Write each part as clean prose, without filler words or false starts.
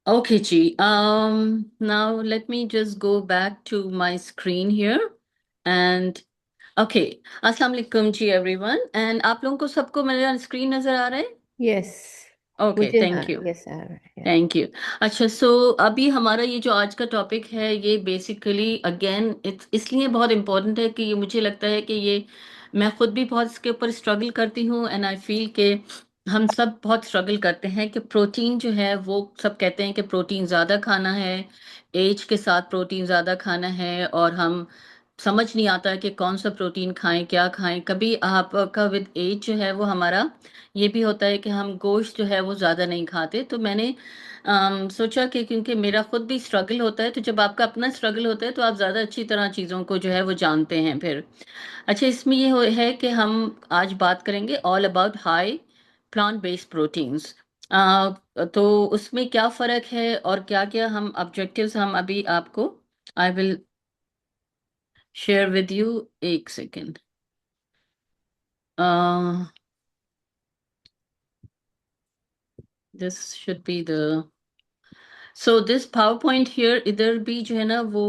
Okay, Chi. Now let me just go back to my screen here and okay. Assalamu alaikum ji everyone. And आप लोगों को सबको मेरा screen नजर आ रहा है? यस। Okay, मुझे हाँ, thank you. यस आ रहा है। Thank you. अच्छा, सो अभी हमारा ये जो आज का टॉपिक है ये बेसिकली अगेन इट्स इसलिए बहुत इम्पोर्टेंट है कि ये मुझे लगता है कि ये मैं खुद भी बहुत इसके ऊपर स्ट्रगल करती हूँ एंड आई फील कि हम सब बहुत स्ट्रगल करते हैं कि प्रोटीन जो है वो सब कहते हैं कि प्रोटीन ज़्यादा खाना है, एज के साथ प्रोटीन ज़्यादा खाना है और हम समझ नहीं आता है कि कौन सा प्रोटीन खाएं क्या खाएं। कभी आपका विद एज जो है वो हमारा ये भी होता है कि हम गोश्त जो है वो ज़्यादा नहीं खाते। तो मैंने सोचा कि क्योंकि मेरा खुद भी स्ट्रगल होता है, तो जब आपका अपना स्ट्रगल होता है तो आप ज़्यादा अच्छी तरह चीज़ों को जो है वो जानते हैं फिर। अच्छा, इसमें ये है कि हम आज बात करेंगे all about high plant based proteins. तो उसमें क्या फ़र्क है और क्या क्या हम ऑब्जेक्टिव्स हम अभी आपको I will share with you. एक second. This should be the so this power point here इधर भी जो है ना वो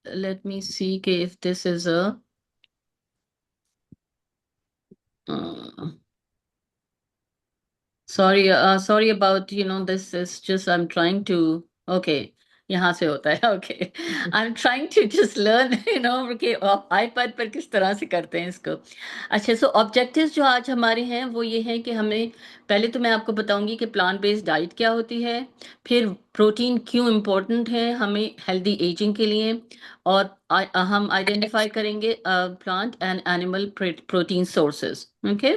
let me see कि if this is a uh, sorry about this is just I'm trying to okay यहाँ से होता है okay I'm trying to just learn कि iPad पर किस तरह से करते हैं इसको। अच्छा, सो ऑब्जेक्टिव्स जो आज हमारे हैं वो ये हैं कि हमें पहले तो मैं आपको बताऊंगी कि प्लांट बेस्ड डाइट क्या होती है, फिर प्रोटीन क्यों इम्पोर्टेंट है हमें हेल्दी एजिंग के लिए, और हम आइडेंटिफाई करेंगे plant and animal protein sources. Okay,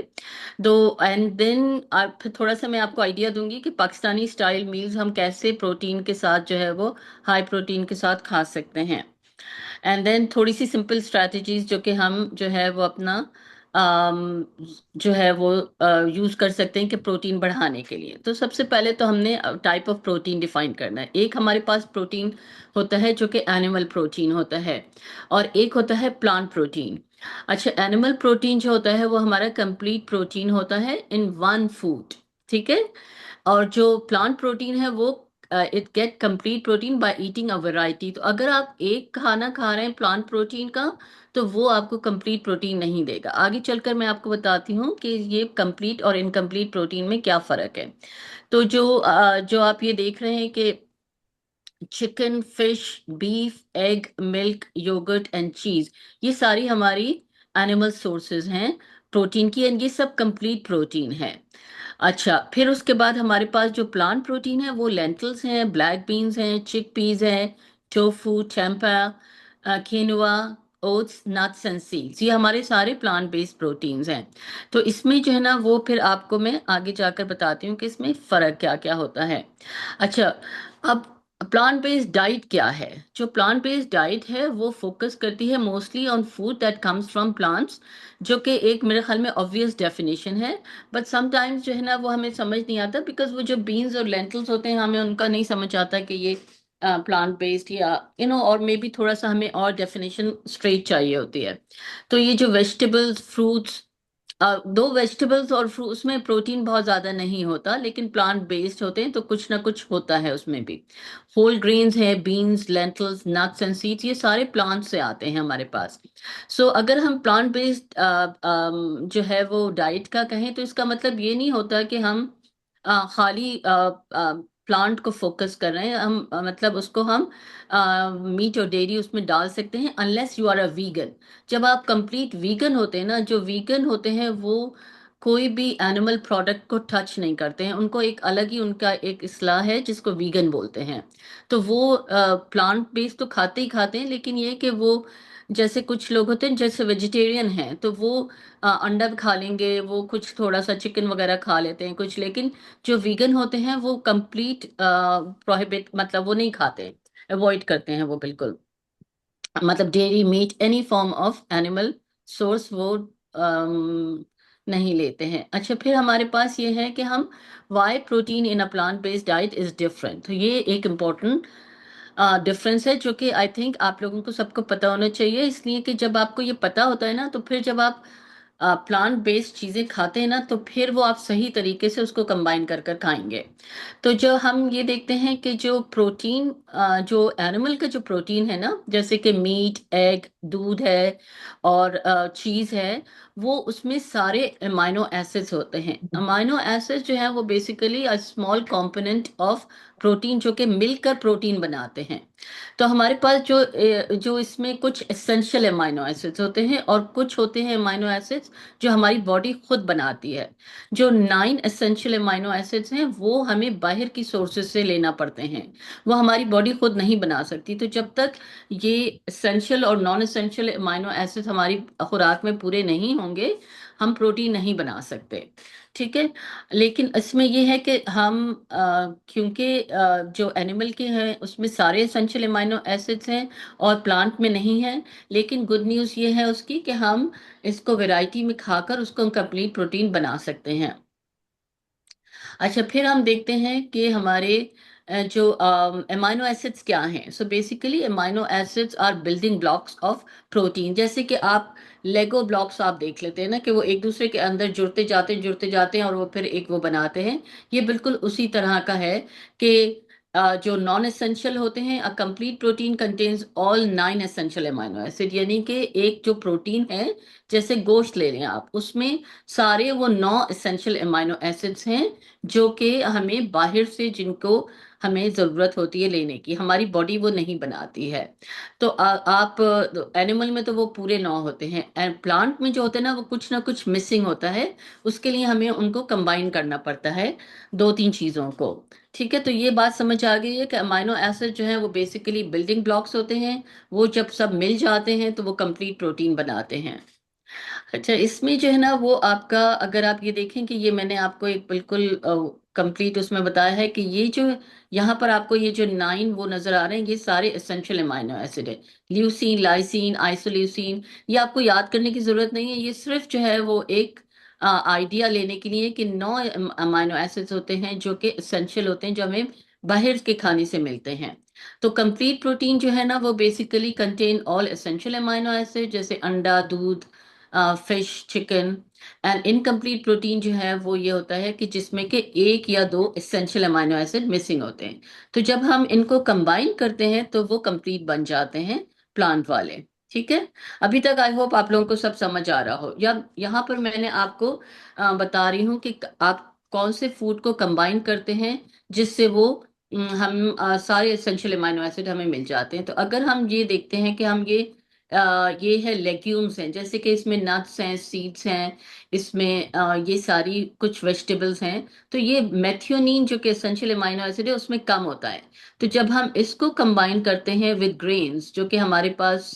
दो एंड देन फिर थोड़ा सा मैं आपको आइडिया दूंगी कि पाकिस्तानी स्टाइल मील्स हम कैसे प्रोटीन के साथ जो है वो हाई प्रोटीन के साथ खा सकते हैं। एंड देन थोड़ी सी सिंपल स्ट्रैटेजीज जो कि हम जो है वो अपना अम, जो है वो यूज कर सकते हैं कि प्रोटीन बढ़ाने के लिए। तो सबसे पहले तो हमने टाइप ऑफ प्रोटीन डिफाइन करना है। एक हमारे पास प्रोटीन होता है जो कि एनिमल प्रोटीन होता है और एक होता है प्लांट प्रोटीन। अच्छा, एनिमल प्रोटीन जो होता है वो हमारा कंप्लीट प्रोटीन होता है इन वन फूड, ठीक है। और जो प्लांट प्रोटीन है वो it get complete protein by eating a variety. तो अगर आप एक खाना खा रहे हैं प्लांट प्रोटीन का तो वो आपको कंप्लीट प्रोटीन नहीं देगा। आगे चलकर मैं आपको बताती हूँ कि ये कंप्लीट और इनकम्प्लीट प्रोटीन में क्या फर्क है। तो जो आप ये देख रहे हैं कि chicken, fish, beef, egg, milk, yoghurt and cheese, ये सारी हमारी एनिमल सोर्सेज हैं प्रोटीन की एंड ये सब कंप्लीट प्रोटीन है। अच्छा, फिर उसके बाद हमारे पास जो प्लांट प्रोटीन है वो लेंटल्स हैं, ब्लैक बीन्स हैं, चिक पीस हैं, tofu, Tampa, quinoa, oats, nuts and seeds, ये हमारे सारे प्लांट बेस्ड प्रोटीन्स हैं। तो इसमें जो है ना वो फिर आपको मैं आगे जाकर बताती हूँ कि इसमें फर्क क्या क्या होता है। अच्छा, अब प्लांट बेस्ड डाइट क्या है? जो प्लांट बेस्ड डाइट है वो फोकस करती है mostly on food that comes from plants, जो कि एक मेरे ख्याल में ऑब्वियस डेफिनेशन है। बट समटाइम्स जो है ना वो हमें समझ नहीं आता बिकॉज वो जो बीन्स और लेंटल्स होते हैं हमें उनका नहीं समझ आता कि ये प्लांट बेस्ड या और मे बी थोड़ा सा हमें और डेफिनेशन स्ट्रेट चाहिए होती है। तो ये जो वेजिटेबल्स, फ्रूट्स, दो वेजिटेबल्स और फ्रूट उसमें प्रोटीन बहुत ज्यादा नहीं होता लेकिन प्लांट बेस्ड होते हैं तो कुछ ना कुछ होता है उसमें भी। होल ग्रेन्स है, beans, lentils, nuts and seeds, ये सारे प्लांट से आते हैं हमारे पास। सो अगर हम प्लांट बेस्ड जो है वो डाइट का कहें तो इसका मतलब ये नहीं होता कि हम खाली प्लांट को फोकस कर रहे हैं। हम मतलब उसको हम मीट और डेयरी उसमें डाल सकते हैं unless you are a vegan. जब आप कंप्लीट वीगन होते हैं ना, जो वीगन होते हैं वो कोई भी एनिमल प्रोडक्ट को टच नहीं करते हैं, उनको एक अलग ही उनका एक इस्लाह है जिसको वीगन बोलते हैं। तो वो प्लांट बेस्ड तो खाते ही खाते हैं लेकिन ये कि वो जैसे कुछ लोग होते हैं जैसे वेजिटेरियन हैं तो वो अंडा भी खा लेंगे, वो कुछ थोड़ा सा चिकन वगैरह खा लेते हैं कुछ, लेकिन जो वीगन होते हैं वो कंप्लीट प्रोहिबिट मतलब वो नहीं खाते, अवॉइड करते हैं वो बिल्कुल। मतलब dairy, meat, any form of animal source वो नहीं लेते हैं। अच्छा, फिर हमारे पास ये है कि हम why protein in a plant based diet is different. तो ये एक इम्पोर्टेंट डिफरेंस है जो कि आई थिंक आप लोगों को सबको पता होना चाहिए, इसलिए कि जब आपको ये पता होता है ना तो फिर जब आप प्लांट बेस्ड चीजें खाते हैं ना, तो फिर वो आप सही तरीके से उसको कंबाइन कर कर खाएंगे। तो जो हम ये देखते हैं कि जो प्रोटीन, जो एनिमल का जो प्रोटीन है ना, जैसे कि मीट, एग, दूध है और चीज है, वो उसमें सारे अमाइनो एसिड्स होते हैं। अमाइनो एसिड्स जो है वो basically a small component of protein, जो कि मिलकर प्रोटीन बनाते हैं। तो हमारे पास जो इसमें कुछ एसेंशियल अमाइनो एसिड्स होते हैं और कुछ होते हैं अमाइनो एसिड्स जो हमारी बॉडी खुद बनाती है। जो 9 एसेंशियल अमाइनो एसिड्स हैं वो हमें बाहर की सोर्सेज से लेना पड़ते हैं, वो हमारी बॉडी खुद नहीं बना सकती। तो जब तक ये एसेंशियल और नॉन एसेंशियल अमाइनो एसिड्स हमारी खुराक में पूरे नहीं होंगे, हम प्रोटीन नहीं बना सकते। ठीक है। लेकिन इसमें यह है कि हम क्योंकि जो एनिमल के हैं उसमें सारे एसेंशियल अमाइनो एसिड्स हैं और प्लांट में नहीं है, लेकिन गुड न्यूज़ ये है उसकी कि हम इसको वैरायटी में खाकर उसको कंप्लीट प्रोटीन बना सकते हैं। अच्छा, फिर हम देखते हैं कि हमारे जो अमाइनो एसिड्स क्या हैं। So basically amino acids are building blocks of protein. जैसे कि आप लेगो ब्लॉक्स आप देख लेते हैं ना, कि वो एक दूसरे के अंदर जुड़ते जाते हैं और वो फिर एक वो बनाते हैं। ये बिल्कुल उसी तरह का है कि जो नॉन एसेंशियल होते हैं, a complete protein contains all 9 essential amino acid. यानी कि एक जो प्रोटीन है, जैसे गोश्त ले लें आप, उसमें सारे वो 9 एसेंशियल अमाइनो एसिड्स हैं जो कि हमें बाहर से, जिनको हमें ज़रूरत होती है लेने की, हमारी बॉडी वो नहीं बनाती है। तो आप एनिमल में तो वो पूरे 9 होते हैं, एंड प्लांट में जो होते हैं ना, वो कुछ ना कुछ मिसिंग होता है। उसके लिए हमें उनको कंबाइन करना पड़ता है, दो तीन चीज़ों को। ठीक है। तो ये बात समझ आ गई है कि अमाइनो एसिड जो है वो बेसिकली बिल्डिंग ब्लॉक्स होते हैं। वो जब सब मिल जाते हैं तो वो कंप्लीट प्रोटीन बनाते हैं। अच्छा, इसमें जो है ना वो आपका, अगर आप ये देखें कि ये मैंने आपको एक बिल्कुल कंप्लीट उसमें बताया है कि ये जो यहाँ पर आपको ये जो 9 वो नजर आ रहे हैं, ये सारे एसेंशियल अमाइनो एसिड है। ल्यूसीन, लाइसीन, आइसोल्यूसिन, ये आपको याद करने की जरूरत नहीं है। ये सिर्फ जो है वो एक आइडिया लेने के लिए कि 9 अमाइनो एसिड्स होते हैं जो कि एसेंशियल होते हैं, जो हमें बाहर के खाने से मिलते हैं। तो कंप्लीट प्रोटीन जो है ना वो basically contain all essential amino acid, जैसे अंडा, दूध, fish, chicken. And incomplete protein जो है वो ये होता है कि जिसमें कि एक या दो एसेंशियल अमाइनो एसिड मिसिंग होते हैं। तो जब हम इनको कंबाइन करते हैं तो वो कंप्लीट बन जाते हैं, प्लांट वाले। ठीक है। अभी तक आई होप आप लोगों को सब समझ आ रहा हो। या यहाँ पर मैंने आपको बता रही हूँ कि आप कौन से फूड को कंबाइन करते हैं जिससे वो हम सारे एसेंशियल अमाइनो एसिड हमें मिल जाते हैं। तो अगर हम ये देखते हैं कि हम ये है लेग्यूम्स हैं, जैसे कि इसमें नट्स हैं, सीड्स हैं, इसमें ये सारी कुछ वेजिटेबल्स हैं। तो ये मेथियोनीन जो कि एसेंशियल अमाइनो एसिड है उसमें कम होता है। तो जब हम इसको कंबाइन करते हैं विद ग्रेन्स, जो कि हमारे पास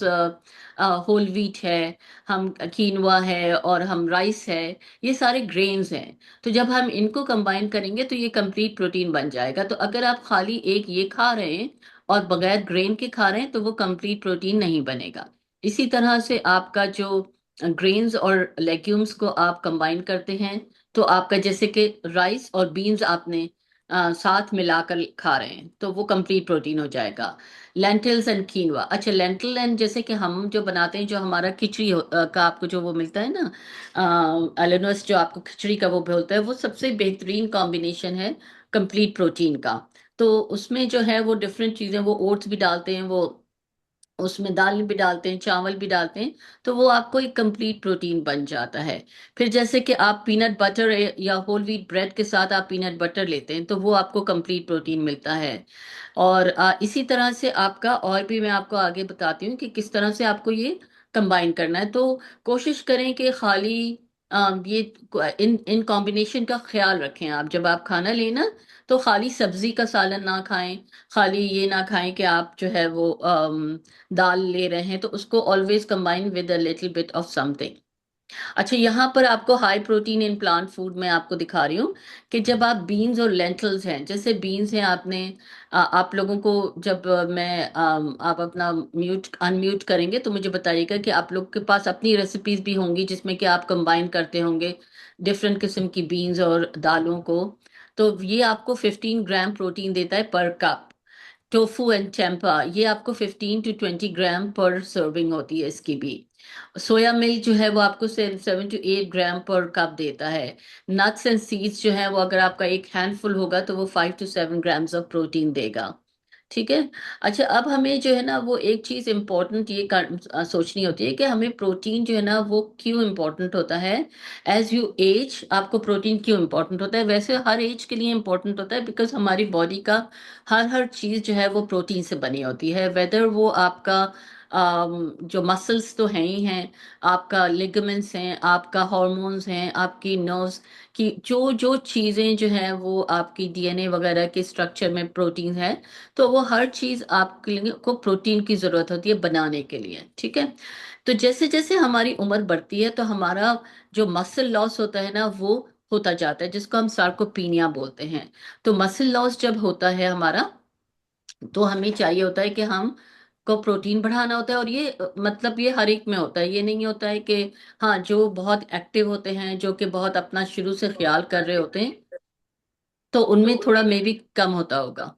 होल व्हीट है, हम कीनवा है और हम राइस है, ये सारे ग्रेन्स हैं। तो जब हम इनको कंबाइन करेंगे तो ये कंप्लीट प्रोटीन बन जाएगा। तो अगर आप खाली एक ये खा रहे हैं और बगैर ग्रेन के खा रहे हैं तो वो कंप्लीट प्रोटीन नहीं बनेगा। इसी तरह से आपका जो ग्रेन्स और लेग्यूम्स को आप कंबाइन करते हैं, तो आपका जैसे कि राइस और बीन्स आपने साथ मिलाकर खा रहे हैं तो वो कंप्लीट प्रोटीन हो जाएगा। Lentils and quinoa. अच्छा, लेंटिल एंड जैसे कि हम जो बनाते हैं, जो हमारा खिचड़ी का आपको जो वो मिलता है ना, एलेनोस, जो आपको खिचड़ी का वो बोलता है, वो सबसे बेहतरीन कॉम्बिनेशन है कंप्लीट प्रोटीन का। तो उसमें जो है वो डिफरेंट चीज़ें, वो ओट्स भी डालते हैं, वो उसमें दाल भी डालते हैं, चावल भी डालते हैं। तो वो आपको एक कंप्लीट प्रोटीन बन जाता है। फिर जैसे कि आप पीनट बटर या होल व्हीट ब्रेड के साथ आप पीनट बटर लेते हैं तो वो आपको कंप्लीट प्रोटीन मिलता है। और इसी तरह से आपका और भी मैं आपको आगे बताती हूँ कि किस तरह से आपको ये कंबाइन करना है। तो कोशिश करें कि खाली ये इन इन कॉम्बिनेशन का ख्याल रखें। आप जब आप खाना लेना तो खाली सब्जी का सालन ना खाएं, खाली ये ना खाएं कि आप जो है वो दाल ले रहे हैं, तो उसको always combine with a little bit of something. अच्छा, यहाँ पर आपको high protein in plant food में आपको दिखा रही हूँ कि जब आप बीन्स और लेंटल्स हैं, जैसे बीन्स हैं, आपने आप लोगों को जब आप अपना म्यूट अनम्यूट करेंगे तो मुझे बताइएगा कि आप लोग के पास अपनी रेसिपीज भी होंगी जिसमें कि आप कंबाइन करते होंगे डिफरेंट किस्म की बीन्स और दालों को। तो ये आपको 15 ग्राम प्रोटीन देता है पर कप। टोफू एंड टेम्पा, ये आपको 15 to 20 ग्राम पर सर्विंग होती है इसकी भी। सोया मिल्क जो है वो आपको 7 to 8 ग्राम पर कप देता है। नट्स एंड सीड्स जो है वो अगर आपका एक हैंडफुल होगा तो वो 5 to 7 ग्राम्स ऑफ प्रोटीन देगा। ठीक है। अच्छा, अब हमें जो है ना वो एक चीज इम्पोर्टेंट ये सोचनी होती है कि हमें प्रोटीन जो है ना वो क्यों इम्पोर्टेंट होता है। एज यू एज आपको प्रोटीन क्यों इम्पोर्टेंट होता है, वैसे हर एज के लिए इम्पोर्टेंट होता है, बिकॉज हमारी बॉडी का हर हर चीज जो है वो प्रोटीन से बनी होती है। वेदर वो आपका जो मसल्स तो हैं ही हैं, आपका लिगामेंट्स हैं, आपका हार्मोन्स हैं, आपकी नर्व्स की जो जो चीजें जो है वो आपकी डीएनए वगैरह के स्ट्रक्चर में प्रोटीन है। तो वो हर चीज आपके लिए को प्रोटीन की जरूरत होती है बनाने के लिए। ठीक है। तो जैसे जैसे हमारी उम्र बढ़ती है तो हमारा जो मसल लॉस होता है ना वो होता जाता है, जिसको हम सार्कोपीनिया बोलते हैं। तो मसल लॉस जब होता है हमारा, तो हमें चाहिए होता है कि हम को प्रोटीन बढ़ाना होता है। और ये मतलब ये हर एक में होता है, ये नहीं होता है कि हाँ जो बहुत एक्टिव होते हैं, जो कि बहुत अपना शुरू से ख्याल कर रहे होते हैं, तो उनमें थोड़ा मे भी कम होता होगा।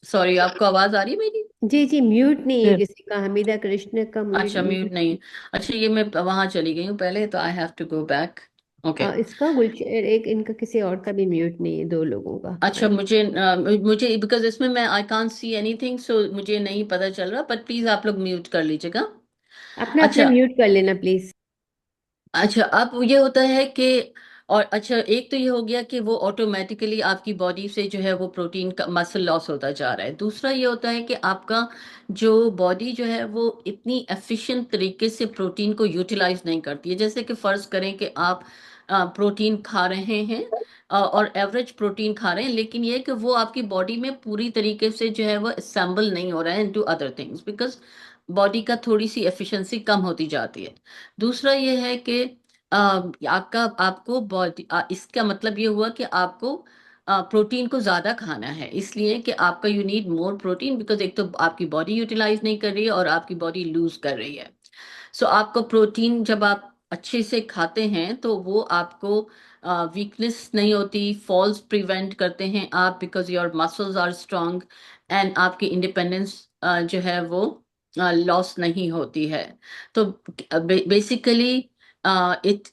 सॉरी, आपको आवाज आ रही है मेरी? जी जी, म्यूट नहीं है किसी का, हमीदा कृष्ण का अच्छा, म्यूट म्यूट। नहीं। अच्छा, ये मैं वहां चली गई हूँ पहले, तो I have to go back. Okay. इसका गुलशेर एक, इनका किसी और का भी म्यूट नहीं है, दो लोगों का। हाँ अच्छा, मुझे बिकॉज इसमें मैं आई कांट सी एनीथिंग, सो मुझे नहीं पता चल रहा, बट प्लीज आप लोग म्यूट कर लीजिएगा। अपना अपना अच्छा। म्यूट कर लेना प्लीज। अच्छा, अब ये होता है कि और अच्छा, एक तो ये हो गया कि वो ऑटोमेटिकली आपकी बॉडी से जो है वो प्रोटीन का मसल लॉस होता जा रहा है। दूसरा ये होता है कि आपका जो बॉडी जो है वो इतनी एफिशिएंट तरीके से प्रोटीन को यूटिलाइज नहीं करती है। जैसे कि फर्ज करें कि आप प्रोटीन खा रहे हैं, और एवरेज प्रोटीन खा रहे हैं, लेकिन ये है कि वो आपकी बॉडी में पूरी तरीके से जो है वो असेंबल नहीं हो रहा है into other things, because body का थोड़ी सी एफिशिएंसी कम होती जाती है। दूसरा ये है कि आपका आपको बॉडी, इसका मतलब ये हुआ कि आपको प्रोटीन को ज्यादा खाना है, इसलिए कि आपका you need more protein, because एक तो आपकी बॉडी यूटिलाइज नहीं कर रही है और आपकी बॉडी लूज कर रही है। सो आपको प्रोटीन जब आप अच्छे से खाते हैं तो वो आपको वीकनेस नहीं होती, फॉल्स प्रिवेंट करते हैं आप, because your muscles are strong, and आपकी इंडिपेंडेंस जो है वो लॉस नहीं होती है। तो basically it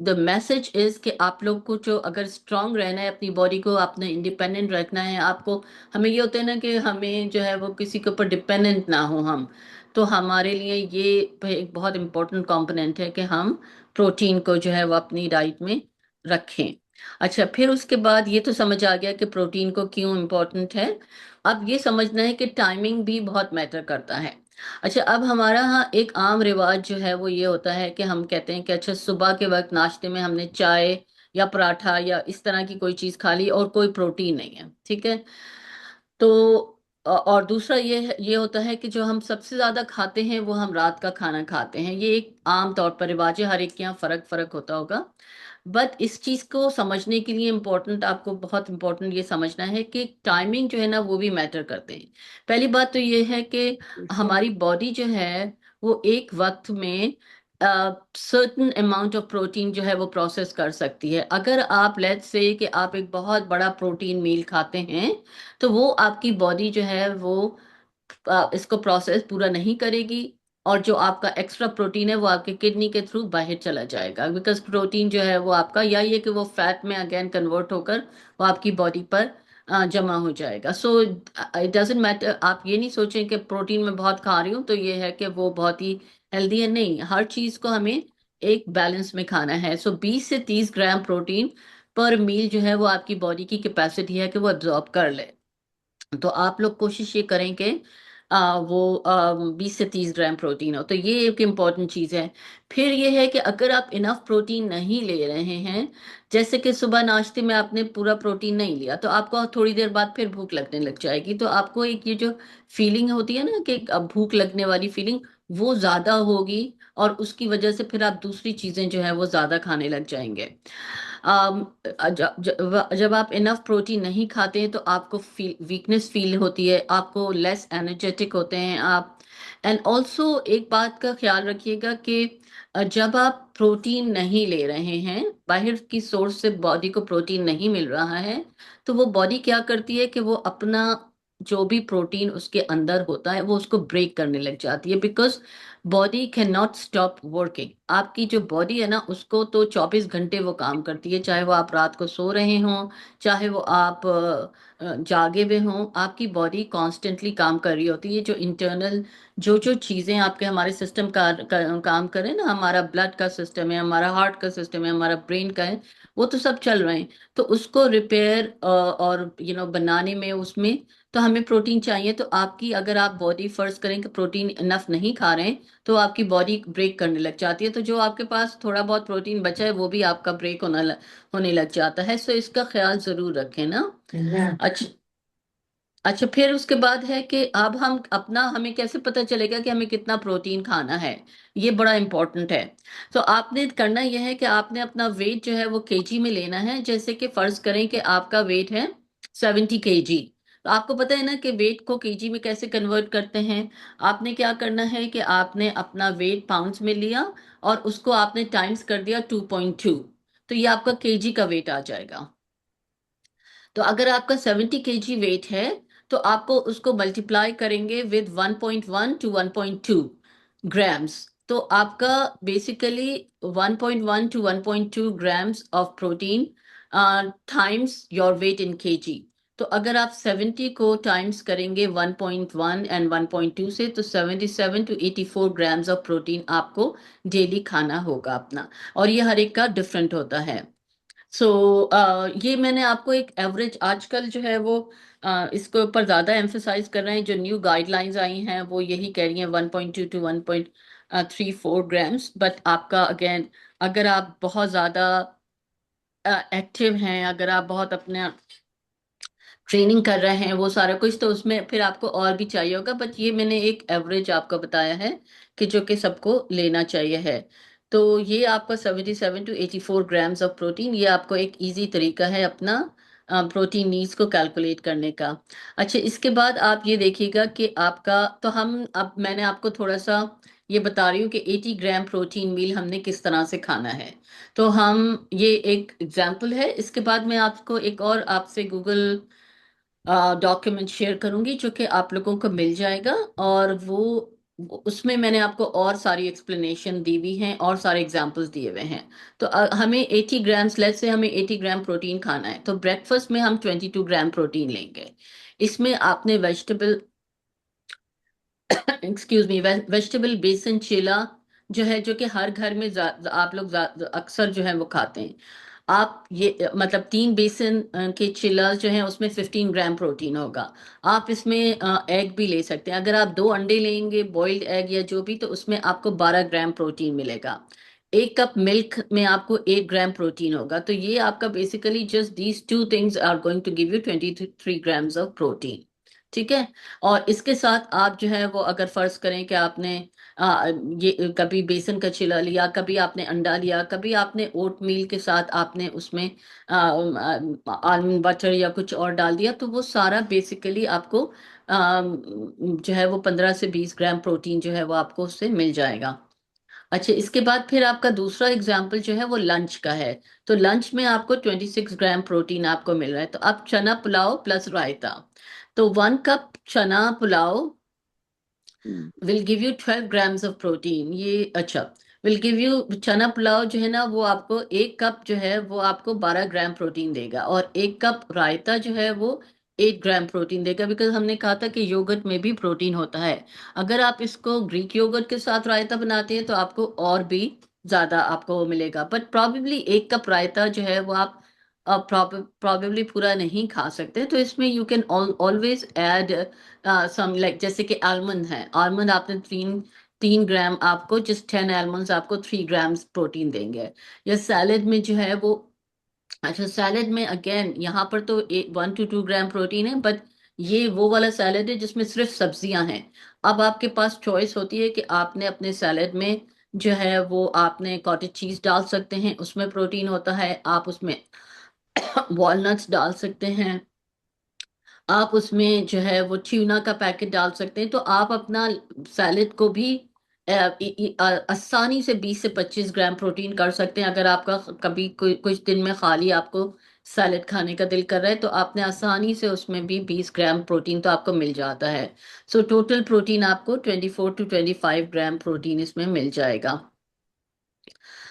the message is कि आप लोग को जो अगर स्ट्रांग रहना है, अपनी बॉडी को अपने इंडिपेंडेंट रखना है आपको, हमें ये होता है ना कि हमें जो है वो किसी के ऊपर डिपेंडेंट ना हो हम, तो हमारे लिए ये एक बहुत इंपॉर्टेंट कंपोनेंट है कि हम प्रोटीन को जो है वो अपनी डाइट में रखें। अच्छा, फिर उसके बाद ये तो समझ आ गया कि प्रोटीन को क्यों इम्पोर्टेंट है। अब ये समझना है कि टाइमिंग भी बहुत मैटर करता है। अच्छा, अब हमारा यहाँ एक आम रिवाज जो है वो ये होता है कि हम कहते हैं कि अच्छा सुबह के वक्त नाश्ते में हमने चाय या पराठा या इस तरह की कोई चीज खा ली और कोई प्रोटीन नहीं है। ठीक है। तो और दूसरा ये होता है कि जो हम सबसे ज्यादा खाते हैं वो हम रात का खाना खाते हैं। ये एक आम तौर पर रिवाज है, हर एक के यहाँ फर्क फर्क होता होगा। बट इस चीज को समझने के लिए इम्पोर्टेंट, आपको बहुत इम्पोर्टेंट ये समझना है कि टाइमिंग जो है ना वो भी मैटर करते हैं। पहली बात तो ये है कि हमारी बॉडी जो है वो एक वक्त में सर्टन अमाउंट ऑफ प्रोटीन जो है वो प्रोसेस कर सकती है। अगर आप लेट्स से कि आप एक बहुत बड़ा प्रोटीन मील खाते हैं, तो वो आपकी बॉडी जो है वो इसको प्रोसेस पूरा नहीं करेगी, और जो आपका एक्स्ट्रा प्रोटीन है वो आपके किडनी के थ्रू बाहर चला जाएगा, बिकॉज प्रोटीन जो है वो आपका या ये कि वो फैट में अगेन कन्वर्ट होकर वो आपकी बॉडी पर जमा हो जाएगा। सो इट डजेंट मैटर, आप ये नहीं सोचें कि प्रोटीन में बहुत खा रही हूँ तो ये है कि वो बहुत ही हेल्दी है, नहीं, हर चीज को हमें एक बैलेंस में खाना है। सो 20 से 30 ग्राम प्रोटीन पर मील जो है वो आपकी बॉडी की कैपेसिटी है कि वो एब्जॉर्ब कर ले। तो आप लोग कोशिश ये करें कि वो 20 से 30 ग्राम प्रोटीन हो, तो ये एक इम्पॉर्टेंट चीज़ है। फिर ये है कि अगर आप इनफ प्रोटीन नहीं ले रहे हैं, जैसे कि सुबह नाश्ते में आपने पूरा प्रोटीन नहीं लिया, तो आपको थोड़ी देर बाद फिर भूख लगने लग जाएगी, तो आपको एक ये जो फीलिंग होती है ना कि अब भूख लगने वाली फीलिंग, वो ज़्यादा होगी, और उसकी वजह से फिर आप दूसरी चीज़ें जो है वो ज़्यादा खाने लग जाएंगे। जब आप इनफ प्रोटीन नहीं खाते हैं तो आपको वीकनेस फील होती है, आपको लेस एनर्जेटिक होते हैं आप। एंड ऑल्सो एक बात का ख्याल रखिएगा कि जब आप प्रोटीन नहीं ले रहे हैं, बाहर की सोर्स से बॉडी को प्रोटीन नहीं मिल रहा है, तो वो बॉडी क्या करती है कि वो अपना जो भी प्रोटीन उसके अंदर होता है वो उसको ब्रेक करने लग जाती है, because body can not stop working. आपकी जो बॉडी है ना उसको तो 24 घंटे वो काम करती है, चाहे वो आप रात को सो रहे हों, चाहे वो आप जागे हुए हों, आपकी बॉडी कॉन्स्टेंटली काम कर रही होती है। जो इंटरनल जो जो चीज़ें आपके हमारे सिस्टम काम करें ना, हमारा ब्लड का सिस्टम है, हमारा हार्ट का सिस्टम है, हमारा ब्रेन का है, वो तो सब चल रहे हैं। तो उसको रिपेयर और बनाने में उसमें तो हमें प्रोटीन चाहिए। तो आपकी अगर आप बॉडी फर्स्ट करें कि प्रोटीन इनफ नहीं खा रहे हैं, तो आपकी बॉडी ब्रेक करने लग जाती है। तो जो आपके पास थोड़ा बहुत प्रोटीन बचा है वो भी आपका ब्रेक होने लग जाता है। सो इसका ख्याल जरूर रखें ना। अच्छा। अच्छा, फिर उसके बाद है कि अब हम अपना हमें कैसे पता चलेगा कि हमें कितना प्रोटीन खाना है। ये बड़ा इंपॉर्टेंट है। तो आपने करना यह है कि आपने अपना वेट जो है वो केजी में लेना है। जैसे कि फर्ज करें कि आपका वेट है 70 केजी। तो आपको पता है ना कि वेट को केजी में कैसे कन्वर्ट करते हैं। आपने क्या करना है कि आपने अपना वेट पाउंड्स में लिया और उसको आपने टाइम्स कर दिया 2.2। तो ये आपका केजी का वेट आ जाएगा। तो अगर आपका 70 केजी वेट है तो आपको उसको मल्टीप्लाई करेंगे विद 1.1 to 1.2 ग्राम्स। तो आपका basically 1.1 to 1.2 grams of protein times your weight in KG. तो अगर आप 70 को टाइम्स करेंगे 1.1 एंड 1.2 से, तो 77 to 84 ग्राम्स ऑफ प्रोटीन आपको डेली खाना होगा अपना। और ये हर एक का डिफरेंट होता है। सो ये मैंने आपको एक एवरेज आजकल जो है वो इसके ऊपर ज्यादा एम्फेसाइज कर रहे हैं। जो न्यू गाइडलाइंस आई हैं वो यही कह रही हैं 1.2 to 1.34 ग्राम्स। बट आपका अगेन, अगर आप बहुत ज्यादा एक्टिव हैं, अगर आप बहुत अपने ट्रेनिंग कर रहे हैं वो सारा कुछ, तो उसमें फिर आपको और भी चाहिए होगा। बट ये मैंने एक एवरेज आपको बताया है कि जो कि सबको लेना चाहिए है। तो ये आपका 77 to 84 ग्राम्स ऑफ प्रोटीन, ये आपको एक इजी तरीका है अपना प्रोटीन नीड्स को कैलकुलेट करने का। अच्छा, इसके बाद आप ये देखिएगा कि आपका, तो हम अब मैंने आपको थोड़ा सा ये बता रही हूँ कि 80 ग्राम प्रोटीन मील हमने किस तरह से खाना है। तो हम ये एक एग्जाम्पल है। इसके बाद मैं आपको एक और आपसे गूगल डॉक्यूमेंट शेयर करूंगी जो कि आप लोगों को मिल जाएगा। और वो उसमें मैंने आपको और सारी एक्सप्लेनेशन दी हुई हैं और सारे एग्जांपल्स दिए हुए हैं। तो हमें 80 ग्राम्स, लेट से हमें 80 ग्राम प्रोटीन खाना है, तो ब्रेकफास्ट में हम 22 ग्राम प्रोटीन लेंगे। इसमें आपने वेजिटेबल एक्सक्यूज मी, वेजिटेबल बेसन चीला जो है, जो कि हर घर में आप लोग अक्सर जो है वो खाते हैं। आप ये मतलब 3 बेसन के चिल्लास जो हैं उसमें 15 ग्राम प्रोटीन होगा। आप इसमें एग भी ले सकते हैं। अगर आप 2 अंडे लेंगे, बॉइल्ड एग या जो भी, तो उसमें आपको 12 ग्राम प्रोटीन मिलेगा। 1 कप मिल्क में आपको 1 ग्राम प्रोटीन होगा। तो ये आपका basically just these two things are going to give you 23 grams of protein. ठीक है। और इसके साथ आप जो है वो अगर फर्ज करें कि आपने ये कभी बेसन का चिला लिया, कभी आपने अंडा लिया, कभी आपने ओट मील के साथ आपने उसमें आलमंड बटर या कुछ और डाल दिया, तो वो सारा बेसिकली आपको जो है वो 15 से 20 ग्राम प्रोटीन जो है वो आपको उससे मिल जाएगा। अच्छा, इसके बाद फिर आपका दूसरा एग्जाम्पल जो है वो लंच का है। तो लंच में आपको 26 ग्राम प्रोटीन आपको मिल रहा है। तो आप चना पुलाव प्लस रायता, तो 1 कप चना pulao will give you 12 grams of protein. ये अच्छा, विल गिव यू, चना पुलाव जो है ना वो आपको 1 कप जो है वो आपको 12 ग्राम प्रोटीन देगा। और 1 कप रायता जो है वो 8 ग्राम प्रोटीन देगा, बिकॉज हमने कहा था कि योगर्ट में भी प्रोटीन होता है। अगर आप इसको ग्रीक योगर्ट के साथ रायता बनाते हैं तो आपको और भी ज्यादा आपको वो मिलेगा। बट प्रॉबेबली 1 कप रायता जो है वो आप प्रॉबेबली पूरा नहीं खा सकते। तो इसमें you can always add some, like जैसे कि आलमंड है, आलमंड आपने 3 3 ग्राम, आपको जस्ट 10 आलमंड्स आपको 3 ग्राम्स प्रोटीन देंगे। या सैलेड में जो है वो, अच्छा सैलेड में अगेन यहाँ पर तो 1 to 2 ग्राम प्रोटीन है, बट ये वो वाला सैलेड है जिसमें सिर्फ सब्जियां हैं। अब आपके पास चॉइस होती है कि आपने अपने सैलेड में जो है वो आपने कॉटेज चीज डाल सकते हैं, उसमें प्रोटीन होता है। आप उसमें वॉलनट्स डाल सकते हैं, आप उसमें जो है वो ट्यूना का पैकेट डाल सकते हैं। तो आप अपना सैलेड को भी आसानी से 20 से 25 ग्राम प्रोटीन कर सकते हैं। अगर आपका कभी कुछ दिन में खाली आपको सैलेड खाने का दिल कर रहा है, तो आपने आसानी से उसमें भी 20 ग्राम प्रोटीन तो आपको मिल जाता है। सो टोटल प्रोटीन आपको 24 to 25 ग्राम प्रोटीन इसमें मिल जाएगा।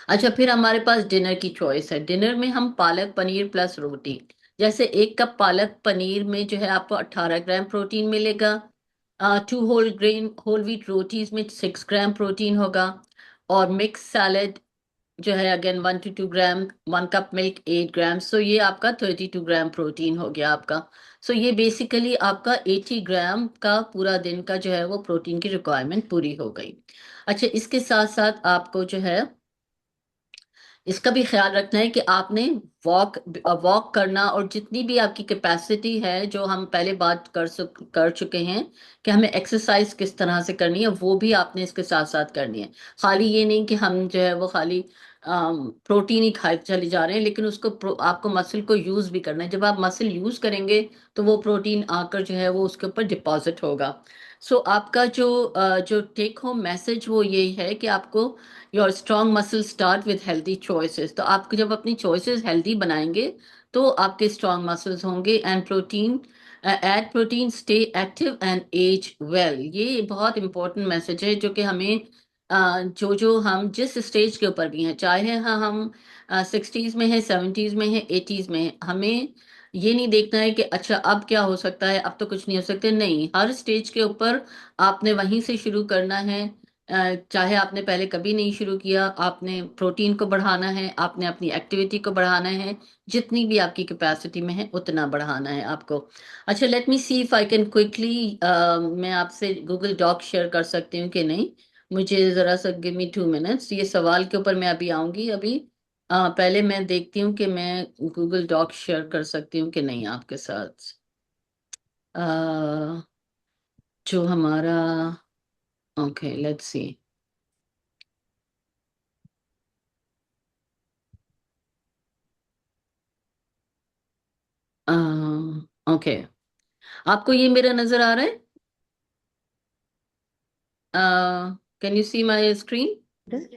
अच्छा, फिर हमारे पास डिनर की चॉइस है। डिनर में हम पालक पनीर प्लस रोटी, जैसे 1 कप पालक पनीर में जो है आपको 18 ग्राम प्रोटीन मिलेगा। 2 होल ग्रेन होल व्हीट रोटीज में 6 ग्राम प्रोटीन होगा। और मिक्स सैलेड जो है again 1 to 2 gram, 1 cup milk 8 ग्राम, सो ये आपका 32 ग्राम प्रोटीन हो गया आपका। सो ये बेसिकली आपका 80 ग्राम का पूरा दिन का जो है वो प्रोटीन की रिक्वायरमेंट पूरी हो गई। अच्छा, इसके साथ साथ आपको जो है इसका भी ख्याल रखना है कि आपने वॉक वॉक करना, और जितनी भी आपकी कैपेसिटी है जो हम पहले बात कर चुके हैं कि हमें एक्सरसाइज किस तरह से करनी है, वो भी आपने इसके साथ साथ करनी है। खाली ये नहीं कि हम जो है वो खाली प्रोटीन ही खाए चले जा रहे हैं, लेकिन उसको आपको मसल को यूज भी करना है। जब आप मसल यूज करेंगे तो वो प्रोटीन आकर जो है वो उसके ऊपर डिपॉजिट होगा। सो आपका जो टेक होम मैसेज वो यही है कि आपको your strong muscle start with healthy choices. तो आप जब अपनी चॉइसेस हेल्दी बनाएंगे तो आपके स्ट्रॉन्ग मसल्स होंगे। And protein, add protein, stay active and age well, ये बहुत इंपॉर्टेंट मैसेज है जो कि हमें जो जो हम जिस स्टेज के ऊपर भी हैं, चाहे हम 60s में है, 70s में है, 80s में है, हमें ये नहीं देखना है कि अच्छा अब क्या हो सकता है, अब तो कुछ नहीं हो सकते। नहीं, हर स्टेज के ऊपर आपने वहीं से शुरू करना है। चाहे आपने पहले कभी नहीं शुरू किया, आपने प्रोटीन को बढ़ाना है, आपने अपनी एक्टिविटी को बढ़ाना है, जितनी भी आपकी कैपेसिटी में है उतना बढ़ाना है आपको। अच्छा, let me see if I can quickly, मैं आपसे गूगल डॉक शेयर कर सकती हूँ कि नहीं। मुझे जरा सा गिव मी 2 मिनट्स, ये सवाल के ऊपर मैं अभी आऊंगी। अभी पहले मैं देखती हूँ कि मैं गूगल डॉक शेयर कर सकती हूँ कि नहीं आपके साथ। अ, जो हमारा, ओके लेट्स सी। ओके, आपको ये मेरा नजर आ रहा है? Can you see my screen? Yes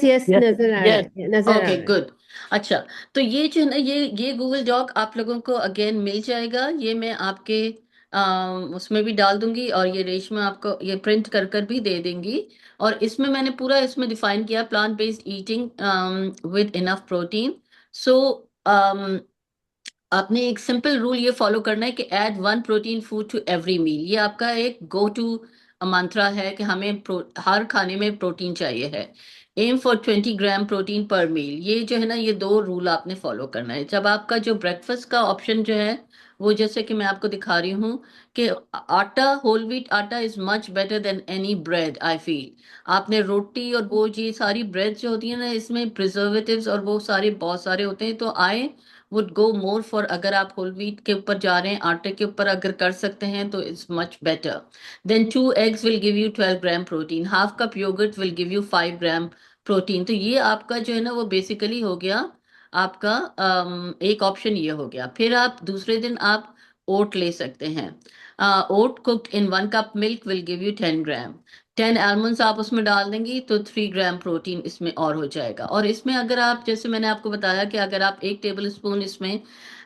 yes, yes, नजर आ रहा यस। है, नजर आ ओके, रहा है। गुड। अच्छा, तो ये जो है ना, ये गूगल डॉक आप लोगों को अगेन मिल जाएगा। ये मैं आपके उसमें भी डाल दूंगी, और ये रेशमा आपको ये प्रिंट कर कर भी दे देंगी। और इसमें मैंने पूरा इसमें डिफाइन किया, plant based eating with enough protein. So आपने एक सिंपल रूल ये फॉलो करना है कि add 1 protein food to every meal. ये आपका एक गो टू मंत्रा है कि हमें हर खाने में प्रोटीन चाहिए है। एम फॉर 20 ग्राम प्रोटीन पर मील, ये जो है ना, ये 2 रूल आपने फॉलो करना है। जब आपका जो ब्रेकफास्ट का ऑप्शन जो है वो, जैसे कि मैं आपको दिखा रही हूँ कि आटा, होल व्हीट आटा is much better then any bread I feel. आपने रोटी और वो जी सारी ब्रेड जो होती है ना, इसमें प्रिजर्वेटिव्स और वो सारे बहुत सारे होते हैं। तो I would go more for, अगर आप होल व्हीट के ऊपर जा रहे हैं, आटे के ऊपर अगर कर सकते हैं तो it's much better. Then 2 eggs will give you 12 gram protein, half cup yoghurt will give you 5 gram protein. तो ये आपका जो है ना वो बेसिकली हो गया आपका एक ऑप्शन ये हो गया। फिर आप दूसरे दिन आप ओट ले सकते हैं। Oat cooked in 1 cup milk will give you 10 gram. 10 almonds आप उसमें डाल देंगी तो 3 ग्राम प्रोटीन इसमें और हो जाएगा। और इसमें अगर आप, जैसे मैंने आपको बताया कि अगर आप 1 टेबल स्पून इसमें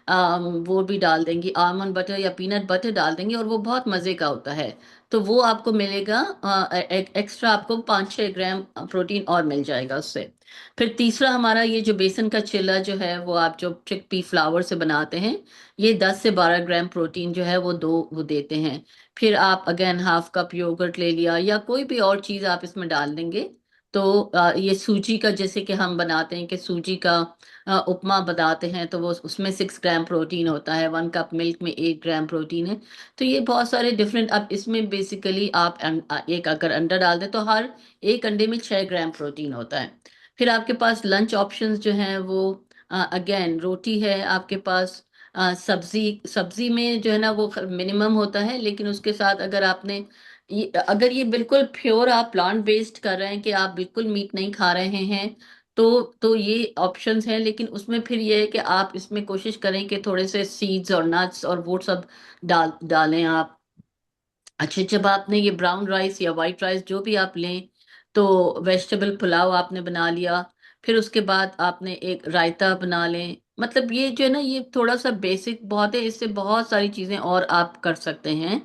वो भी डाल देंगी, आलमंड बटर या पीनट बटर डाल देंगी, और वो बहुत मज़े का होता है, तो वो आपको मिलेगा एक्स्ट्रा, आपको 5-6 ग्राम प्रोटीन और मिल जाएगा उससे। फिर तीसरा हमारा ये जो बेसन का चिल्ला जो है वो आप जो चिकपी फ्लावर से बनाते हैं, ये 10 से 12 ग्राम प्रोटीन जो है वो देते हैं। फिर आप अगेन हाफ कप योगर्ट ले लिया, या कोई भी और चीज़ आप इसमें डाल देंगे। तो ये सूजी का, जैसे कि हम बनाते हैं कि सूजी का उपमा बनाते हैं, तो वो उसमें 6 ग्राम प्रोटीन होता है, 1 कप मिल्क में 8 ग्राम प्रोटीन है। तो ये बहुत सारे डिफरेंट, अब इसमें बेसिकली आप एक अगर अंडा डाल दें तो हर एक अंडे में 6 ग्राम प्रोटीन होता है। फिर आपके पास लंच ऑप्शंस जो हैं वो अगेन रोटी है आपके पास, सब्जी, सब्जी में जो है ना वो मिनिमम होता है, लेकिन उसके साथ अगर आपने अगर ये बिल्कुल प्योर आप प्लांट बेस्ड कर रहे हैं कि आप बिल्कुल मीट नहीं खा रहे हैं, तो ये ऑप्शंस हैं। लेकिन उसमें फिर ये है कि आप इसमें कोशिश करें कि थोड़े से सीड्स और नट्स और वो सब डालें आप। अच्छा, जब आपने ये ब्राउन राइस या वाइट राइस जो भी आप लें, तो वेजिटेबल पुलाव आपने बना लिया। फिर उसके बाद आपने एक रायता बना लें, मतलब ये जो है ना, ये थोड़ा सा बेसिक बहुत है, इससे बहुत सारी चीजें और आप कर सकते हैं।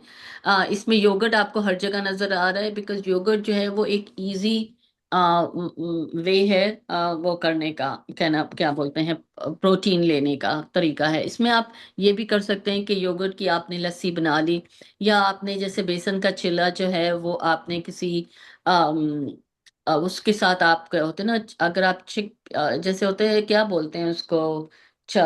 इसमें योगर्ट आपको हर जगह नजर आ रहा है, बिकॉज योगर्ट जो है वो एक इजी वे है वो करने का, कहना क्या बोलते हैं, प्रोटीन लेने का तरीका है। इसमें आप ये भी कर सकते हैं कि योगर्ट की आपने लस्सी बना ली, या आपने जैसे बेसन का चिल्ला जो है वो आपने किसी उसके साथ आप क्या होते हैं ना, अगर आप जैसे होते हैं, क्या बोलते हैं उसको, च,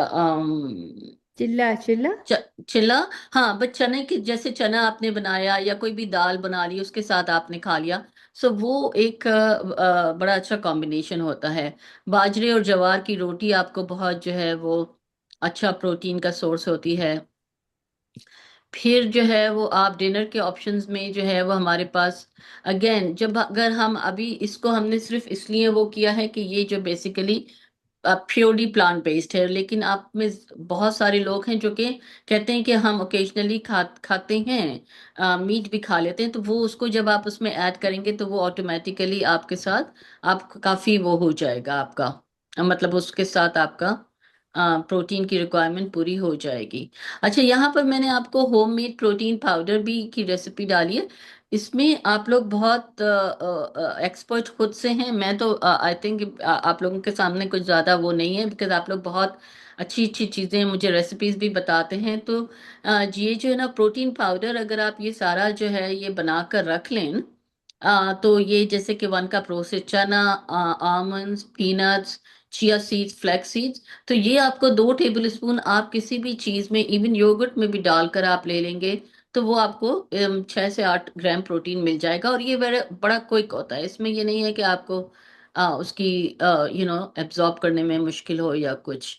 चिल्ला चिल्ला। च, चिल्ला। हाँ, बट चने की जैसे चना आपने बनाया या कोई भी दाल बना ली उसके साथ आपने खा लिया। सो वो एक बड़ा अच्छा कॉम्बिनेशन होता है। बाजरे और ज्वार की रोटी आपको बहुत जो है वो अच्छा प्रोटीन का सोर्स होती है। फिर जो है वो आप डिनर के ऑप्शंस में जो है वो हमारे पास, अगेन जब अगर हम अभी इसको हमने सिर्फ इसलिए वो किया है कि ये जो बेसिकली प्योरली प्लांट बेस्ड है, लेकिन आप में बहुत सारे लोग हैं जो कि कहते हैं कि हम ओकेजनली खाते हैं, मीट भी खा लेते हैं, तो वो उसको जब आप उसमें ऐड करेंगे तो वो ऑटोमेटिकली आपके साथ आप काफी वो हो जाएगा आपका, मतलब उसके साथ आपका प्रोटीन की रिक्वायरमेंट पूरी हो जाएगी। अच्छा, यहाँ पर मैंने आपको होममेड प्रोटीन पाउडर भी की रेसिपी डाली है। इसमें आप लोग बहुत एक्सपर्ट खुद से हैं, मैं तो आई थिंक आप लोगों के सामने कुछ ज़्यादा वो नहीं है, बिकॉज आप लोग बहुत अच्छी अच्छी चीज़ें मुझे रेसिपीज भी बताते हैं। तो ये जो है ना प्रोटीन पाउडर, अगर आप ये सारा जो है ये बनाकर रख लें, तो ये जैसे कि 1 कप रोस्टेड चना, almonds, peanuts, chia seeds, flax seeds, तो ये आपको 2 टेबल स्पून आप किसी भी चीज में, इवन योगर्ट में भी डालकर आप ले लेंगे, तो वो आपको 6 से 8 ग्राम प्रोटीन मिल जाएगा। और ये बड़ा बड़ा क्विक होता है, इसमें ये नहीं है कि आपको उसकी एब्जॉर्ब करने में मुश्किल हो या कुछ।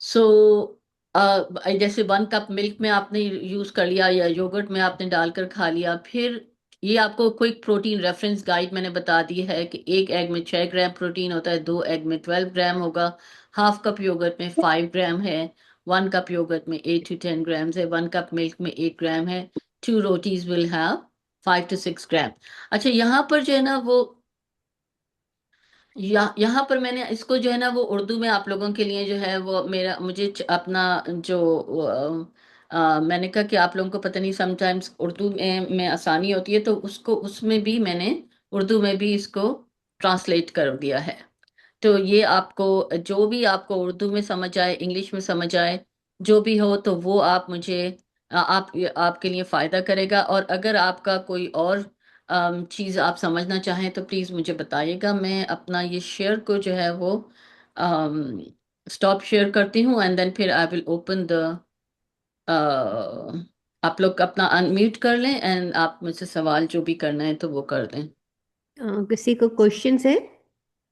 सो जैसे 1 कप मिल्क में आपने यूज कर लिया या योगर्ट में आपने डालकर खा लिया। फिर ये आपको क्विक प्रोटीन रेफरेंस गाइड मैंने बता दी है कि एक एग में 6 ग्राम प्रोटीन होता है, 2 एग में 12 ग्राम होगा, हाफ कप योगर्ट में 5 ग्राम है, 1 कप योगर्ट में 8 to 10 ग्राम्स है, 1 कप मिल्क में 8 ग्राम है, 2 रोटीज विल हैव 5 to 6 ग्राम। अच्छा, यहाँ पर जो है ना वो, यहाँ पर मैंने इसको जो है ना वो उर्दू में आप लोगों के लिए जो है वो मेरा मुझे अपना जो मैंने कहा कि आप लोगों को पता नहीं समटाइम्स उर्दू में आसानी होती है, तो उसको उसमें भी मैंने उर्दू में भी इसको ट्रांसलेट कर दिया है। तो ये आपको जो भी आपको उर्दू में समझ आए, इंग्लिश में समझ आए, जो भी हो, तो वो आप मुझे आप आपके लिए फायदा करेगा। और अगर आपका कोई और चीज़ आप समझना चाहें तो प्लीज़ मुझे बताइएगा। मैं अपना ये शेयर को जो है वो स्टॉप शेयर करती हूँ, एंड देन फिर आई विल ओपन द, आप लोग अपना अनम्यूट कर लें एंड आप मुझसे सवाल जो भी करना है तो वो कर दें। किसी को क्वेश्चंस है?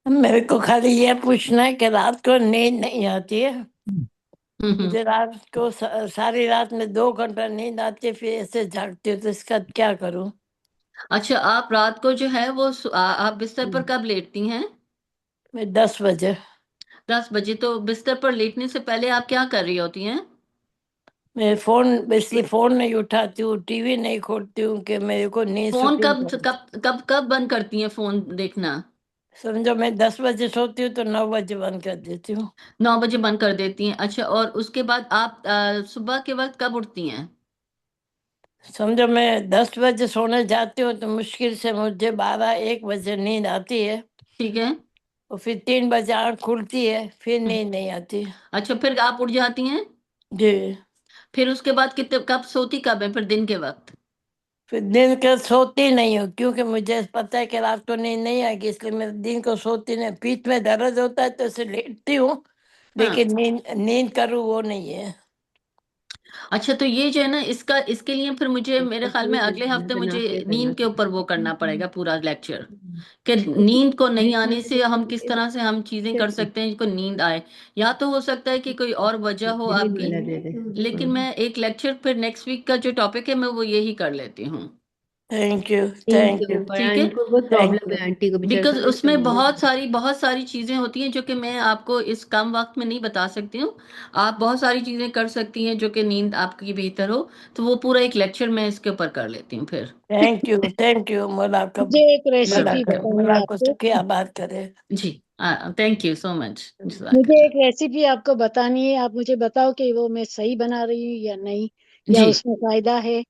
मेरे को खाली ये पूछना है कि रात को नींद नहीं आती है। हम्म। मुझे रात को सारी रात में 2 घंटा नींद आती है, फिर ऐसे जागती हूँ, तो इसका क्या करूँ? अच्छा, आप रात को जो है वो आप बिस्तर पर कब लेटती हैं? मैं 10 बजे। 10 बजे? तो बिस्तर पर लेटने से पहले आप क्या कर रही होती हैं? मैं फोन, इसलिए फोन नहीं उठाती हूँ, टीवी नहीं खोलती हूँ कि मेरे को नींद फोन सुकून कब पड़े। कब कब कब बंद करती हैं फोन देखना? समझो मैं 10 बजे सोती हूँ तो 9 बजे बंद कर देती हूँ। 9 बजे बंद कर देती हैं? अच्छा, और उसके बाद आप सुबह के वक्त कब उठती हैं? समझो मैं 10 बजे सोने जाती हूँ तो मुश्किल से मुझे 12-1 बजे नींद आती है, ठीक है। और फिर 3 बजे आँख खुलती है, फिर नींद नहीं आती। अच्छा, फिर आप उठ जाती हैं? जी। फिर उसके बाद कितने कब सोती कब है फिर दिन के वक्त? फिर दिन को सोती नहीं हूँ, क्योंकि मुझे पता है कि रात को नींद नहीं आएगी, इसलिए मैं दिन को सोती नहीं। पीठ में दर्द होता है तो ऐसे लेटती हूँ, हाँ। लेकिन नींद नींद करूँ वो नहीं है। अच्छा, तो ये जो है ना इसका इसके लिए फिर मुझे मेरे इसका ख्याल में कोई अगले हफ्ते बना के मुझे करना नींद के ऊपर वो करना पड़ेगा पड़ेगा। पूरा लेक्चर, कि नींद को नहीं आने से हम किस तरह से हम चीजें कर चलिए, सकते हैं जिसको नींद आए। या तो हो सकता है कि कोई और वजह हो ग्रीन आपकी, वाला दे दे। लेकिन मैं एक लेक्चर फिर नेक्स्ट वीक का जो टॉपिक है मैं वो यही कर लेती हूँ। Thank you. नींद थैंक के यू। ऊपर ठीक है। आंटी को बहुत थैंक प्रॉब्लम यू। है, आंटी को बेचारा बिकॉज समझ उसमें समझ। बहुत सारी चीजें होती हैं जो कि मैं आपको इस कम वक्त में नहीं बता सकती हूँ। आप बहुत सारी चीजें कर सकती हैं जो कि नींद आपकी बेहतर हो, तो वो पूरा एक लेक्चर मैं इसके ऊपर कर लेती हूँ फिर। Thank you. Thank you. मोला का मुझे एक भला रेसिपी करे, बतानी है मोला को आपको। सुखी आबाद करे। जी। Thank you so much. मुझे एक रेसिपी आपको बतानी है, आप मुझे बताओ कि वो मैं सही बना रही हूँ या नहीं, या जी। उसमें फायदा है।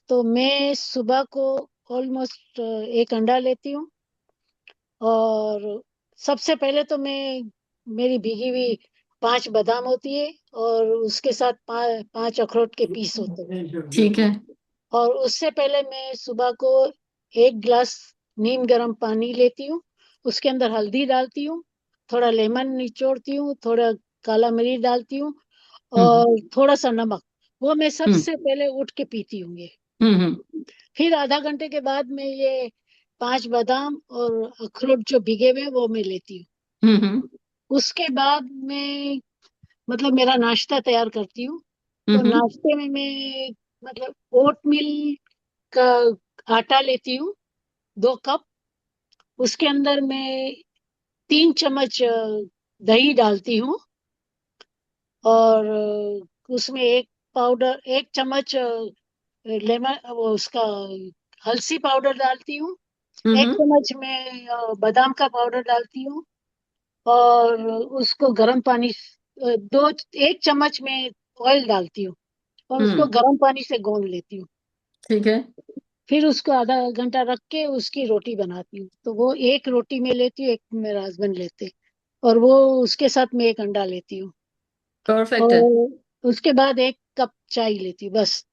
तो मैं सुबह को ऑलमोस्ट एक अंडा लेती हूँ, और सबसे पहले तो मैं, मेरी भीगी हुई 5 बादाम होती है, और उसके साथ 5 अखरोट के पीस होते हैं। ठीक है। और उससे पहले मैं सुबह को 1 गिलास नीम गर्म पानी लेती हूँ, उसके अंदर हल्दी डालती हूँ, थोड़ा लेमन निचोड़ती हूँ, थोड़ा काला मिर्च डालती हूँ, और थोड़ा सा नमक। वो मैं हम्म सबसे पहले उठ के पीती हूँ ये। हम्म फिर आधा घंटे के बाद मैं ये 5 बादाम और अखरोट जो भिगे हुए हैं, वो मैं लेती हूँ। हम्म उसके बाद मैं, मतलब मेरा नाश्ता तैयार करती हूँ। तो हम्म नाश्ते में मैं, मतलब ओट मिल का आटा लेती हूँ, 2 कप। उसके अंदर मैं 3 चम्मच दही डालती हूँ, और उसमें 1 चम्मच लेमन, वो उसका हल्सी पाउडर डालती हूँ। एक हम्म चम्मच में बादाम का पाउडर डालती हूँ, और उसको गर्म पानी, 1 चम्मच में ऑयल डालती हूँ, और उसको हम्म गर्म पानी से गूंद लेती हूँ। ठीक है। फिर उसको आधा घंटा रख के उसकी रोटी बनाती हूँ। तो वो एक रोटी में लेती हूँ, एक मेरा हस्बैंड लेते, और वो उसके साथ में एक अंडा लेती हूँ, परफेक्ट है। और उसके बाद 1 कप चाय लेती हूँ बस।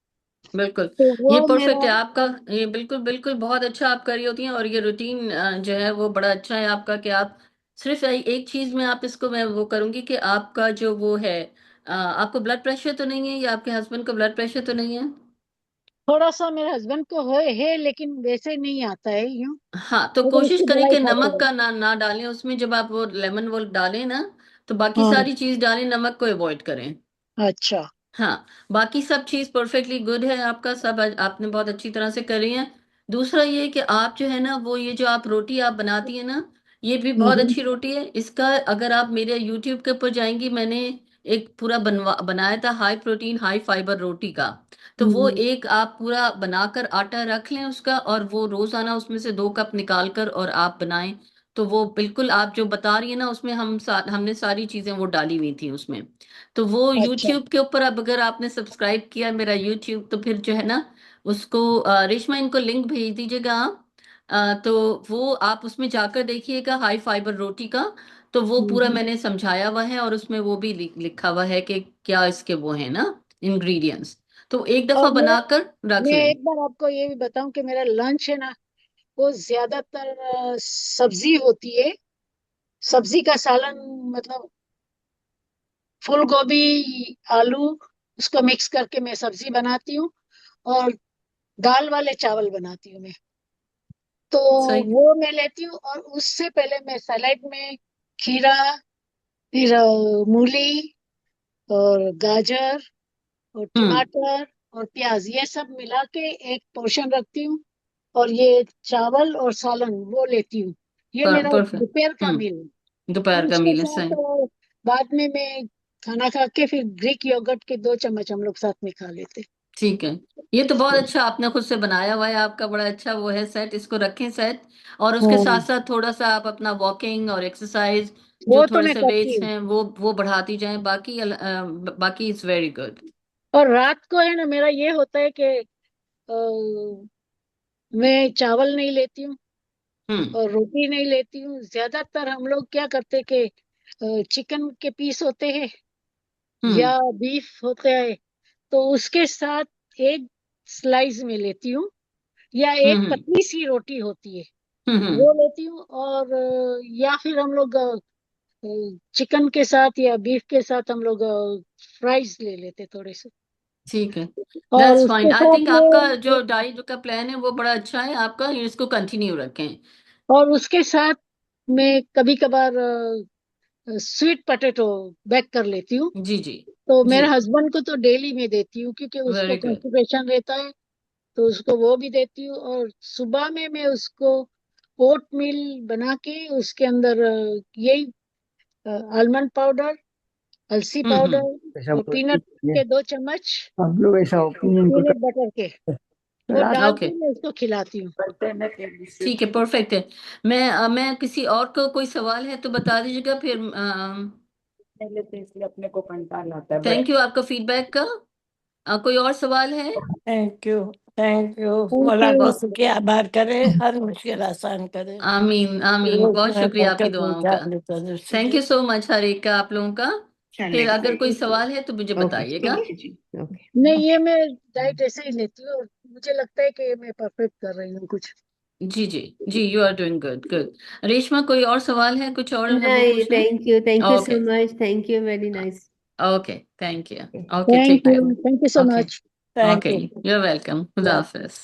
बिल्कुल। तो ये वो परफेक्ट मेरा, है आपका। ये बिल्कुल बिल्कुल बहुत अच्छा आप कर रही होती हैं, और ये रूटीन जो है वो बड़ा अच्छा है आपका, कि आप सिर्फ एक चीज में आप इसको, मैं वो करूंगी कि आपका जो वो है, आपको ब्लड प्रेशर तो नहीं है, या आपके हस्बैंड को ब्लड प्रेशर तो नहीं है? थोड़ा सा मेरे हस्बैंड को है, लेकिन वैसे नहीं आता है यूं। हाँ, तो लेकिन कोशिश उसकी करें दवाई कि खाते नमक हैं। का ना डालें उसमें, जब आप वो लेमन वो डालें ना, तो बाकी हाँ। सारी चीज डालें, नमक को अवॉइड करें। अच्छा। हाँ, बाकी सब चीज परफेक्टली गुड है आपका, सब आपने बहुत अच्छी तरह से करी है। दूसरा ये कि आप जो है ना, वो ये जो आप रोटी आप बनाती है ना, ये भी बहुत हम्म। अच्छी रोटी है। इसका अगर आप मेरे यूट्यूब के ऊपर जाएंगी, मैंने एक पूरा बनाया था हाई प्रोटीन हाई फाइबर रोटी का। तो वो हम्म। एक आप पूरा बनाकर आटा रख लें उसका, और वो रोजाना उसमें से 2 कप निकाल कर और आप बनाएं। तो वो बिल्कुल आप जो बता रही है ना, उसमें हमने सारी चीजें वो डाली हुई थी उसमें। तो वो अच्छा। YouTube के ऊपर, अब अगर आपने सब्सक्राइब किया मेरा YouTube, तो फिर जो है ना, उसको रेशमा इनको लिंक भेज दीजिएगा आप। तो वो आप उसमें जाकर देखिएगा, हाई फाइबर रोटी का। तो वो पूरा हम्म। मैंने समझाया हुआ है, और उसमें वो भी लिखा हुआ है कि क्या इसके वो है ना, इंग्रेडिएंट्स। तो एक और दफा मेरा, बनाकर रख मैं लें। एक बार आपको ये भी बताऊं कि मेरा लंच है ना, वो ज्यादातर सब्जी होती है। सब्जी का सालन, मतलब फूल गोभी, आलू, उसको मिक्स करके मैं सब्जी बनाती हूँ, और दाल वाले चावल बनाती हूँ मैं। तो सही। वो मैं लेती हूँ, और उससे पहले मैं सैलेड में खीरा, फिर मूली, और गाजर, और हम्म। टमाटर, और प्याज, ये सब मिला के एक पोर्शन रखती हूँ। और ये चावल और सालन वो लेती हूँ। ये मेरा परफेक्ट। दोपहर का मील है। दोपहर और का उसके मील है, साथ सही। बाद में मैं खाना खा के फिर ग्रीक योगर्ट के 2 चम्मच हम लोग साथ में खा लेते। ठीक है। ये तो बहुत अच्छा आपने खुद से बनाया हुआ है, आपका बड़ा अच्छा वो है सेट, इसको रखें सेट। और उसके साथ हाँ, साथ थोड़ा सा आप अपना वॉकिंग और एक्सरसाइज, जो वो तो थोड़े मैं से करती वेट्स हूँ। हैं वो बढ़ाती जाएं, बाकी बाकी इट्स वेरी गुड। और रात को है ना, मेरा ये होता है कि मैं चावल नहीं लेती हूँ, हम्म और रोटी नहीं लेती हूँ। ज्यादातर हम लोग क्या करते कि चिकन के पीस होते हैं, हम्म या बीफ होता है, तो उसके साथ एक स्लाइस में लेती हूँ, या एक हम्म पतली सी रोटी होती है, हम्म। वो लेती हूँ। और या फिर हम लोग चिकन के साथ या बीफ के साथ हम लोग फ्राइज ले लेते थोड़े से। ठीक है। और दैट्स फाइन, उसके आई साथ थिंक आपका में, जो डाइट का प्लान है वो बड़ा अच्छा है आपका, इसको कंटिन्यू रखें। और उसके साथ में कभी कभार स्वीट पोटैटो बेक कर लेती हूँ। जी जी तो जी। मेरे हस्बैंड को तो डेली में देती हूँ, क्योंकि उसको वेरी गुड। कॉन्स्टिपेशन रहता है। तो उसको वो भी देती हूँ, और सुबह में मैं उसको ओट मील बना के उसके अंदर यही आलमंड पाउडर, अलसी हम्म। पाउडर, ऐसा और बोलती पीनट है, के 2 चम्मच, हम लोग ऐसा और ओपिनियन को पीनट बटर के। वो डाल ओके के मैं उसको खिलाती हूँ। ठीक है, परफेक्ट है। मैं किसी और को कोई सवाल है तो बता दीजिएगा फिर। पहले तो इसलिए अपने को कंटाल आता है थैंक यू आपका फीडबैक का। कोई और सवाल है? Thank you, thank you. Thank मौला यू। गौसे के आभार करे, हर मुश्किल आसान करे। आमीन आमीन, बहुत शुक्रिया आपकी दुआओं का। Thank you thank so much हर एक का, आप लोगों का। फिर अगर कोई सवाल है तो मुझे ओके बताइएगा। ठीक है जी। ओके नहीं, ये मैं डाइट ऐसे ही लेती हूँ, मुझे लगता है कि ये मैं परफेक्ट कर रही हूँ कुछ। जी जी जी, you are doing good good. Reshma, कोई और सवाल है, कुछ और हमको नहीं, पूछना है? Thank you okay so much, thank you, very nice. Okay, thank you. Okay, take thank care. You so okay much. Okay, you. you're welcome. खुदा हाफिज।